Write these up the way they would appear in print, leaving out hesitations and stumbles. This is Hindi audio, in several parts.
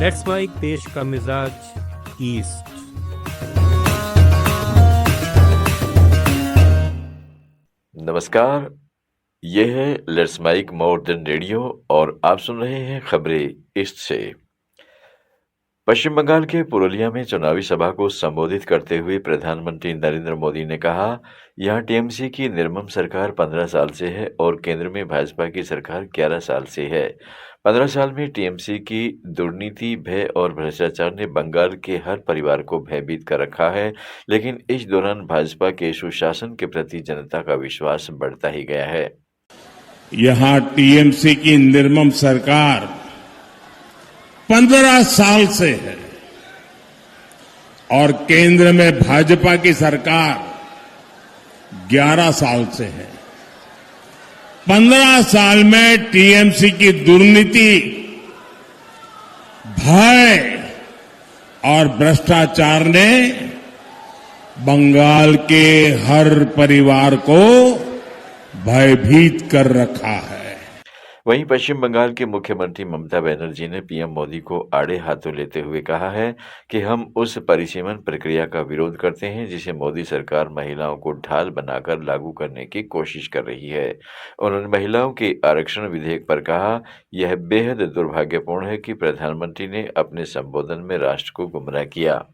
लेट्स माइक देश का मिजाज ईस्ट। नमस्कार, ये है let's mic more than radio और आप सुन रहे हैं खबरें ईस्ट से। पश्चिम बंगाल के पुरुलिया में चुनावी सभा को संबोधित करते हुए प्रधानमंत्री नरेंद्र मोदी ने कहा, यहाँ टीएमसी की निर्मम सरकार 15 साल से है और केंद्र में भाजपा की सरकार 11 साल से है। 15 साल में टीएमसी की दुर्नीति, भय और भ्रष्टाचार ने बंगाल के हर परिवार को भयभीत कर रखा है, लेकिन इस दौरान भाजपा के सुशासन के प्रति जनता का विश्वास बढ़ता ही गया है। यहाँ टीएमसी की निर्मम सरकार 15 साल से है और केंद्र में भाजपा की सरकार 11 साल से है। 15 साल में टीएमसी की दुर्नीति, भय और भ्रष्टाचार ने बंगाल के हर परिवार को भयभीत कर रखा है। वहीं पश्चिम बंगाल के मुख्यमंत्री ममता बनर्जी ने पीएम मोदी को आड़े हाथों लेते हुए कहा है कि हम उस परिसीमन प्रक्रिया का विरोध करते हैं जिसे मोदी सरकार महिलाओं को ढाल बनाकर लागू करने की कोशिश कर रही है। उन्होंने महिलाओं के आरक्षण विधेयक पर कहा, यह बेहद दुर्भाग्यपूर्ण है कि प्रधानमंत्री ने अपने संबोधन में राष्ट्र को गुमराह किया।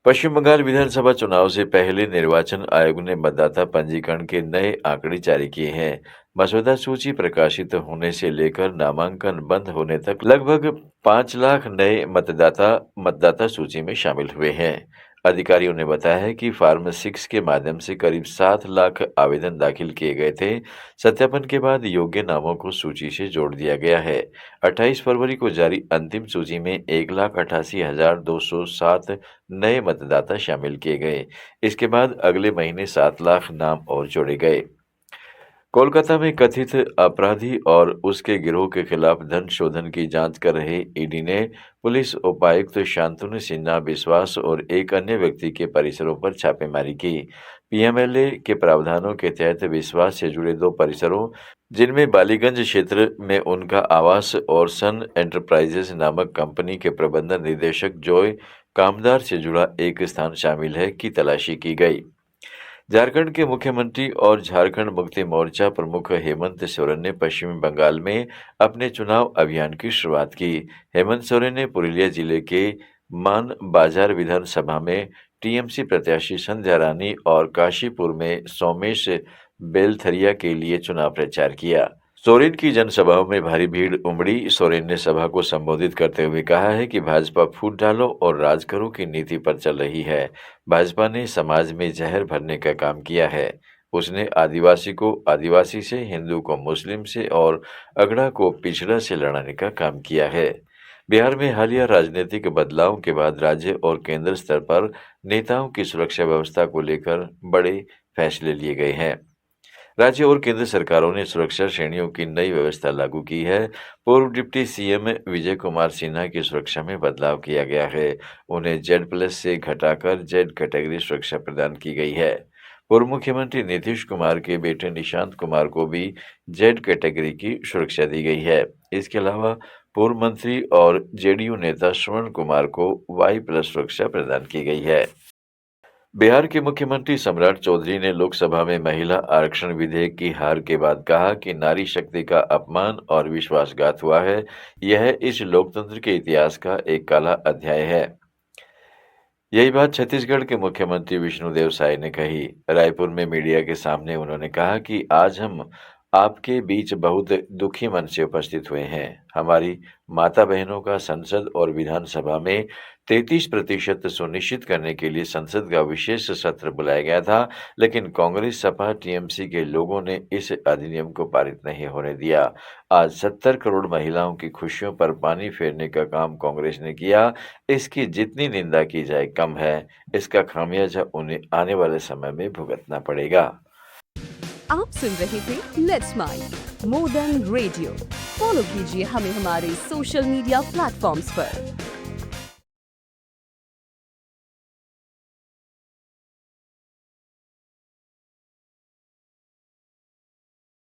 पश्चिम बंगाल विधानसभा चुनाव से पहले निर्वाचन आयोग ने मतदाता पंजीकरण के नए आंकड़े जारी किए हैं। मसौदा सूची प्रकाशित होने से लेकर नामांकन बंद होने तक लगभग 5 लाख नए मतदाता सूची में शामिल हुए हैं। अधिकारियों ने बताया है कि फार्म 6 के माध्यम से करीब 7 लाख आवेदन दाखिल किए गए थे। सत्यापन के बाद योग्य नामों को सूची से जोड़ दिया गया है। 28 फरवरी को जारी अंतिम सूची में 1,88,207 नए मतदाता शामिल किए गए। इसके बाद अगले महीने 7 लाख नाम और जोड़े गए। कोलकाता में कथित अपराधी और उसके गिरोह के खिलाफ धन शोधन की जांच कर रहे ईडी ने पुलिस उपायुक्त शांतनु सिन्हा विश्वास और एक अन्य व्यक्ति के परिसरों पर छापेमारी की। पीएमएलए के प्रावधानों के तहत विश्वास से जुड़े 2 परिसरों, जिनमें बालीगंज क्षेत्र में उनका आवास और सन एंटरप्राइजेस नामक कंपनी के प्रबंधन निदेशक जॉय कामदार से जुड़ा एक स्थान शामिल है, की तलाशी की गई। झारखंड के मुख्यमंत्री और झारखंड मुक्ति मोर्चा प्रमुख हेमंत सोरेन ने पश्चिम बंगाल में अपने चुनाव अभियान की शुरुआत की। हेमंत सोरेन ने पुरुलिया जिले के मान बाजार विधानसभा में टीएमसी प्रत्याशी संध्या रानी और काशीपुर में सोमेश बेलथरिया के लिए चुनाव प्रचार किया। सोरेन की जनसभाओं में भारी भीड़ उमड़ी। सोरेन ने सभा को संबोधित करते हुए कहा है कि भाजपा फूट डालो और राज करो की नीति पर चल रही है। भाजपा ने समाज में जहर भरने का काम किया है। उसने आदिवासी को आदिवासी से, हिंदू को मुस्लिम से और अगड़ा को पिछड़ा से लड़ाने का काम किया है। बिहार में हालिया राजनीतिक बदलावों के बाद राज्य और केंद्र स्तर पर नेताओं की सुरक्षा व्यवस्था को लेकर बड़े फैसले लिए गए हैं। राज्य और केंद्र सरकारों ने सुरक्षा श्रेणियों की नई व्यवस्था लागू की है। पूर्व डिप्टी सीएम विजय कुमार सिन्हा की सुरक्षा में बदलाव किया गया है। उन्हें Z+ से घटाकर Z कैटेगरी सुरक्षा प्रदान की गई है। पूर्व मुख्यमंत्री नीतीश कुमार के बेटे निशांत कुमार को भी Z कैटेगरी की सुरक्षा दी गई है। इसके अलावा पूर्व मंत्री और जेडीयू नेता श्रवण कुमार को Y+ सुरक्षा प्रदान की गई है। बिहार के मुख्यमंत्री सम्राट चौधरी ने लोकसभा में महिला आरक्षण विधेयक की हार के बाद कहा कि नारी शक्ति का अपमान और विश्वासघात हुआ है। यह इस लोकतंत्र के इतिहास का एक काला अध्याय है। यही बात छत्तीसगढ़ के मुख्यमंत्री विष्णुदेव साय ने कही। रायपुर में मीडिया के सामने उन्होंने कहा कि आज हम आपके बीच बहुत दुखी मन से उपस्थित हुए हैं। हमारी माता बहनों का संसद और विधानसभा में 33% सुनिश्चित करने के लिए संसद का विशेष सत्र बुलाया गया था, लेकिन कांग्रेस, सपा, टीएमसी के लोगों ने इस अधिनियम को पारित नहीं होने दिया। आज 70 करोड़ महिलाओं की खुशियों पर पानी फेरने का काम कांग्रेस ने किया। इसकी जितनी निंदा की जाए कम है। इसका खामियाजा उन्हें आने वाले समय में भुगतना पड़ेगा। आप सुन रहे थे let's mic more than radio. Follow कीजिए हमें हमारे सोशल मीडिया प्लेटफॉर्म्स पर।